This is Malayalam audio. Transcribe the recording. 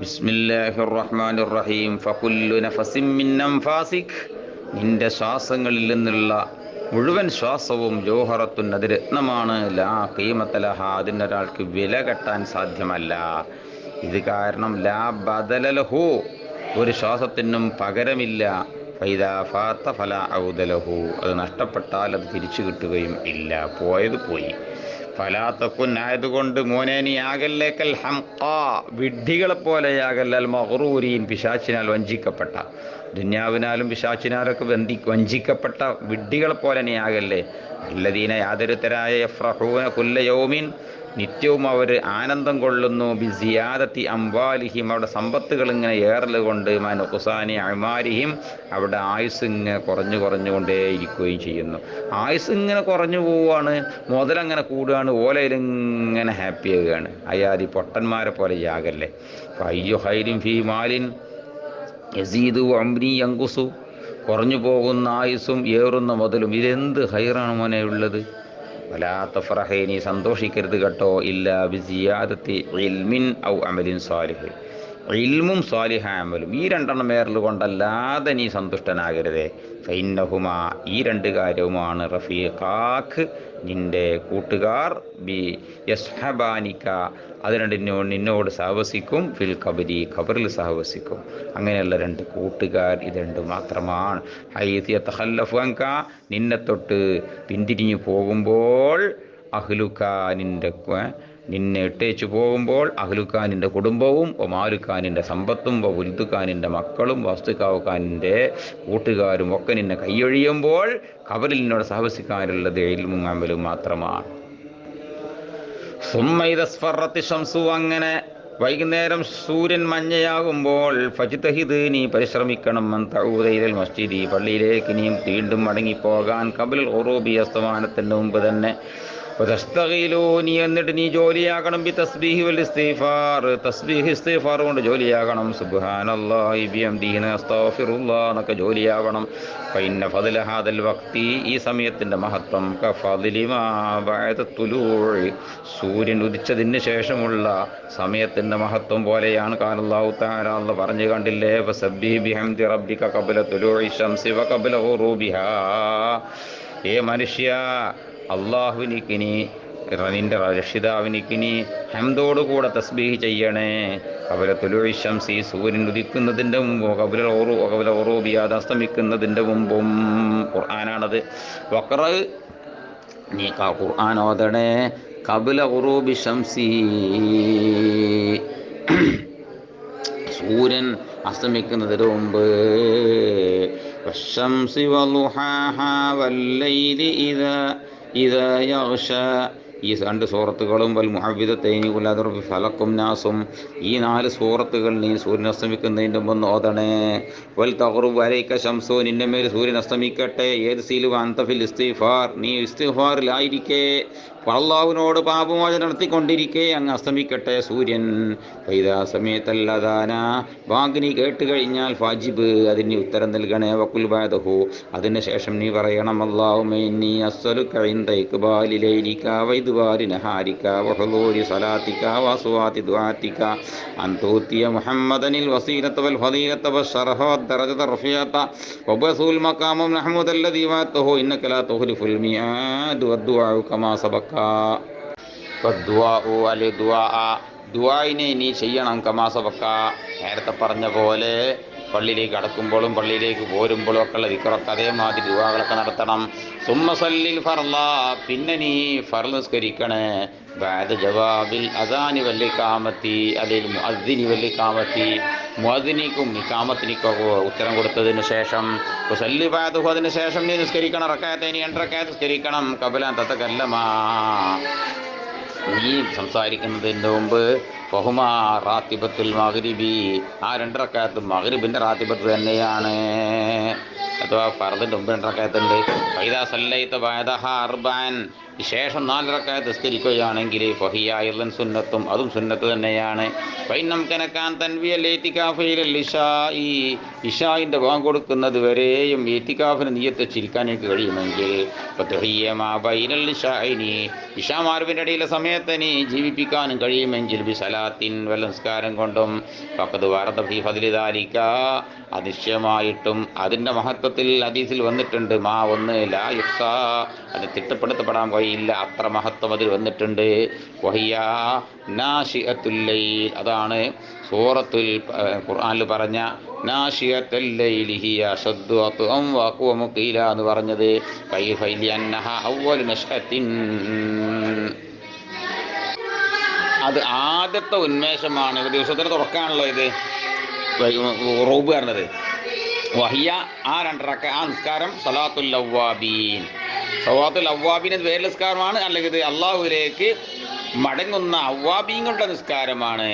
ബിസ്മില്ലാഹിർ റഹ്മാനിർ റഹീം. ഫകുല്ലു നഫസിൻ മിൻ അൻഫാസിക്, നിന്റെ ശ്വാസങ്ങളിൽ നിന്നുള്ള മുഴുവൻ ശ്വാസവും ജൗഹറത്തുൻ, അത് രത്നമാണ്. ലാ ഖീമത ലഹാ, അതിനൊരാൾക്ക് വില കെട്ടാൻ സാധ്യമല്ല. ഇത് കാരണം ലാ ബദല ലഹു, ഒരു ശ്വാസത്തിനും പകരമില്ല. ഫൈദാ ഫാത്ത ഫലാ ഔദ ലഹു, അത് നഷ്ടപ്പെട്ടാൽ അത് തിരിച്ചു കിട്ടുകയും ഇല്ല, പോയത് പോയി. ഫലാത്തക്കുൻ, ആയതുകൊണ്ട് മോനെ നീ ആകല്ലേക്കൽ ഹംഖാ, വിഡ്ഢികളെപ്പോലെയാകല്ലൽ മഗ്റൂരീൻ, പിശാച്ചിനാൽ വഞ്ചിക്കപ്പെട്ട, ദുന്യാവിനാലും പിശാച്ചിനാലൊക്കെ വഞ്ചിക്കപ്പെട്ട വിഡ്ഢികളെപ്പോലെ നീ ആകല്ലേ. അല്ലദീന, യാതൊരുത്തരായ യഫ്രഹൂന കുല്ല യൗമിൻ, നിത്യവും അവർ ആനന്ദം കൊള്ളുന്നു. ബിസിയാദത്തി അംവാലിഹിം, അവിടെ സമ്പത്തുകൾ ഇങ്ങനെ ഏറലുകൊണ്ട്, മനുഖുസാനി അമാരിഹിം, അവിടെ ആയുസ് ഇങ്ങനെ കുറഞ്ഞുകൊണ്ടേ ഇരിക്കുകയും ചെയ്യുന്നു. ആയുസ് ഇങ്ങനെ കുറഞ്ഞു പോവുകയാണ്, മുതലങ്ങനെ കൂടുകയാണ്, ഓലയിലിങ്ങനെ ഹാപ്പി ആകുകയാണ്. അയാതി പൊട്ടന്മാരെ പോലെ യാകല്ലേ. അയ്യോ ഹൈരിൻ ഫീ മാലിൻ യസീദു അംരി യങ്കുസു, കുറഞ്ഞു പോകുന്ന ആയുസ്സും ഏറുന്ന മുതലും, ഇതെന്ത് ഹൈറാണ് മോനെ ഉള്ളത്. വലാ തഫ്റഹി, നീ സന്തോഷിക്കരുത് കേട്ടോ. ഇല്ല ബിസിയാദത്തി ഇൽമിൻ ഔ അമലിൻ സാലിഹ്, ഇൽമും സാലിഹ അമലും, ഈ രണ്ടെണ്ണം ഏറൽ കൊണ്ടല്ലാതെ നീ സന്തുഷ്ടനാകരുതേ. ഫൈന്നഹുമ, ഈ രണ്ട് കാര്യവുമാണ് റഫീഖാക്ക്, നിന്റെ കൂട്ടുകാർ, ബി യസ്ഹബാനിക, അത് രണ്ടിനോട് നിന്നോട് സഹവസിക്കും, ഫിൽ ഖബരി, ഖബറിൽ സഹവസിക്കും. അങ്ങനെയുള്ള രണ്ട് കൂട്ടുകാർ ഇത് രണ്ട് മാത്രമാണ്. ഹൈസ് യതഖല്ലഫു അൻക, നിന്നെ തൊട്ട് പിന്തിരിഞ്ഞു പോകുമ്പോൾ, അഹ്ലുക, നിന്നെ ഇട്ടേച്ചു പോകുമ്പോൾ, അഹ്ലുഖാനിൻ്റെ കുടുംബവും, ഒമാലുഖാനിൻ്റെ സമ്പത്തും, ഉൽദുഖാനിൻ്റെ മക്കളും, വസ്തുഖാവുഖാനിൻ്റെ കൂട്ടുകാരും ഒക്കെ നിന്നെ കൈയൊഴിയുമ്പോൾ ഖബറിൽ നിന്നോട് സഹവസിക്കാനുള്ളത് ഇൽമും അമലും മാത്രമാണ്. സുമ്മ ഇദസ്ഫറത്തി ശംസു, അങ്ങനെ വൈകുന്നേരം സൂര്യൻ മഞ്ഞയാകുമ്പോൾ, ഫജ്തഹിദ്, നീ പരിശ്രമിക്കണം, അൻ തഊദ ഇലൽ മസ്ജിദി, പള്ളിയിലേക്ക് നീ വീണ്ടും മടങ്ങിപ്പോകാൻ, ഖബൽ ഖുറൂബി, അസ്തമാനത്തിന് മുമ്പ് തന്നെ. വതസ്തഗീലു, നീ എന്നിട്ട് നീ ജോലിയാകണം, ബി തസ്ബീഹി വൽ ഇസ്തിഗ്ഫാർ, തസ്ബീഹ് ഇസ്തിഗ്ഫാർ കൊണ്ട് ജോലിയാകണം. സുബ്ഹാനല്ലാഹി ബിഹംദിഹി, അസ്തഗ്ഫിറുല്ലാഹ് എന്നൊക്കെ ജോലിയാവണം. ഫഇന്ന ഫദ്ല ഹാദൽ വഖ്തി, ഈ സമയത്തിൻ്റെ മഹത്വം, കഫദ്ലി മാ ബഅദ തുലൂഇ, സൂര്യൻ ഉദിച്ചതിന് ശേഷമുള്ള സമയത്തിൻ്റെ മഹത്വം പോലെയാണ്. ഖാല അല്ലാഹു തആല, അല്ലാഹു പറഞ്ഞു കണ്ടില്ലേ, ഫസബ്ബിഹ് ബിഹംദി റബ്ബിക ഖബ്ല തുലൂഇ ശംസി വഖബ്ല ഖുറൂബിഹാ, ഏ മനുഷ്യ, അള്ളാഹുവിനിക്കിനി, നിൻ്റെ രക്ഷിതാവിനിക്കിനി ഹംദോടുകൂടെ തസ്ബീഹ് ചെയ്യണേ. ഖബ്ല തുലൂഇ ശംസി, സൂര്യൻ ഉദിക്കുന്നതിൻ്റെ മുമ്പും, ഖബ്ല ഖുറൂബി, അത് അസ്തമിക്കുന്നതിൻ്റെ മുമ്പും. ഖുർആനാണത്. വഖറ, നീ ഖുർആൻ ഓതണേ. ഖബ്ല ഖുറൂബി ശംസി, സൂര്യൻ അസ്തമിക്കുന്നതിന് മുമ്പ്. വശംസി വളുഹാഹാ വല്ലൈലി ഇദാ യഗ്ഷാ, ഈ രണ്ട് സൂറത്തുകളും, വൽ മുഅവ്വിദത്തൈനി ഖുൽ അഊദു ബിറബ്ബിൽ ഫലഖും നാസും, ഈ നാല് സൂറത്തുകൾ നീ സൂര്യൻ അസ്തമിക്കുന്നതിൻ്റെ മുമ്പ് ഓതണേ. വൽ തഗ്റുബു അലൈക ശംസു, നിന്റെ മേൽ സൂര്യൻ അസ്തമിക്കട്ടെ. ഏത് സീലു അൻത ഫിൽ ഇസ്തിഗ്ഫാർ, നീ ഇസ്തിഗ്ഫാറിലായിരിക്കെ, അള്ളാഹുവിനോട് പാപമോചനം നടത്തിക്കൊണ്ടിരിക്കെ അങ്ങ് അസ്തമിക്കട്ടെ സൂര്യൻ. ഫൈദാ സമയത്തൽ അദാന, ബാങ്കിനി കേട്ട് കഴിഞ്ഞാൽ, ഫാജിബ്, അതിന് ഉത്തരം നൽകണേ. വഖുൽ ബഅദഹു, അതിന് ശേഷം നീ പറയണം, അല്ലാഹുമ്മ ഇന്നി അസ്അലുക ഇൻദ ഇഖ്ബാലി ലൈലിക വഇദ്ബാരി നഹാരിക വഹുദൂരി സലാത്തിക വഅസ്വാതി ദുആതിക അൻ തൂതിയ മുഹമ്മദനിൽ വസീലത വൽ ഫളീലത വശറഹ വദ്ദറജത റഫിയത വബസുൽ മഖാമം മഹ്മൂദ അല്ലദീ വഅതഹു ഇന്നക ലാ തുഖ്ലിഫുൽ മിആദ് വദ്ദുആ കമാ സബക. ദുആഇനെ നീ ചെയ്യണം, കമാ സബക, നേരത്തെ പറഞ്ഞ പോലെ. പള്ളിയിലേക്ക് കടക്കുമ്പോഴും പള്ളിയിലേക്ക് പോരുമ്പോഴും ഒക്കെ ഉള്ള ദിക്റൊക്കെ അതേമാതിരി ദുആകളൊക്കെ നടത്തണം. സുമ്മ സല്ലിൽ ഫർള, പിന്നെ നീ ഫർള് നിസ്കരിക്കണേ. ബഅദ ജവാബിൽ അദാനി വൽ ഇഖാമത്തി, അല്ലെങ്കിൽ മുഅദ്ദിനി വൽ ഇഖാമത്തി, മുഅദ്ദിനിക്കും ഇഖാമത്തിനിക്കൊക്കെ ഉത്തരം കൊടുത്തതിന് ശേഷം, സല്ലി ബഅദഹു, അതിന് ശേഷം നീ നിസ്കരിക്കണം. റക്അത്തൈനി, 2 റക്അത്ത് നിസ്കരിക്കണം. ഖബ്ല അൻ തതകല്ലമ, നീ സംസാരിക്കുന്നതിൻ്റെ മുമ്പ്. ഫഹുമാ റാത്തിബത്തുൽ മഗ്രിബി, ആ 2 റക്അത്തും മഗ്രിബിൻ്റെ റാത്തിബത്ത് തന്നെയാണ്, അഥവാ ഫർദിൻ്റെ മുമ്പ് 2 റക്അത്തുണ്ട്. ഫൈദാ സല്ലൈത ബഅദഹാ അർബഅൻ, ശേഷം 4 റക്അത്ത് നിസ്കരിക്കുകയാണെങ്കിൽ, ഫഹിയ അയ്ളൻ സുന്നത്തും, അതും സുന്നത്ത് തന്നെയാണ്. ഫൈനം കനകാൻ തൻവിയൽ ഇത്തികാഫ് ഇലൽ ഇശാഇ, ഇശാഇൻ്റെ ബാങ്ക് കൊടുക്കുന്നത് വരെയും ഇത്തികാഫിന് നിയ്യത്ത് വെച്ചിരിക്കാൻ എനിക്ക് കഴിയുമെങ്കിൽ, ഫതഹിയ മാ ബൈനൽ ഇശാഇനി, ഇശാ മാർവിൻ്റെ ഇടയിലെ സമയത്ത് നീ ജീവിപ്പിക്കാനും കഴിയുമെങ്കിൽ, ബിസലാ സ്വലാത്തിൻ വല്ല നിസ്കാരം കൊണ്ടും ഫഖദ് വറദ ഫീ ഫദ്ലി ദാലിക അതിശയമായിട്ടും അതിൻ്റെ മഹത്വത്തിൽ ഹദീസിൽ വന്നിട്ടുണ്ട് മാ ഒന്ന് ലാ യുഹ്സാ അത് തിട്ടപ്പെടുത്തപ്പെടാൻ കഴിയില്ല അത്ര മഹത്വം അതിൽ വന്നിട്ടുണ്ട് വഹിയ നാശിഅത്തുൽ ലൈൽ അതാണ് സൂറത്തുൽ ഖുർആനിൽ പറഞ്ഞ നാശിഅത്തുൽ ലൈലി ഹിയ അശദ്ദു അത്അം വഅഖവമു ഖീല എന്ന് പറഞ്ഞത് കൈഫ ലിഅന്നഹ അവ്വലു നശ്അത്തിൻ അത് ആദ്യത്തെ ഉന്മേഷമാണ് ഒരു ദിവസത്തിന് തുടക്കമാണല്ലോ ഇത് റൂബ് പറഞ്ഞത് വഹിയ ആ രണ്ടരക്ക ആ നിസ്കാരം സലാത്തുൽ അവ്വാബീൻ സലാത്തുൽ അവ്വാബീൻ വേറെ നിസ്കാരമാണ് അല്ലെങ്കിൽ ഇത് അള്ളാഹുവിലേക്ക് മടങ്ങുന്ന അവ്വാബീങ്ങളുടെ നിസ്കാരമാണ്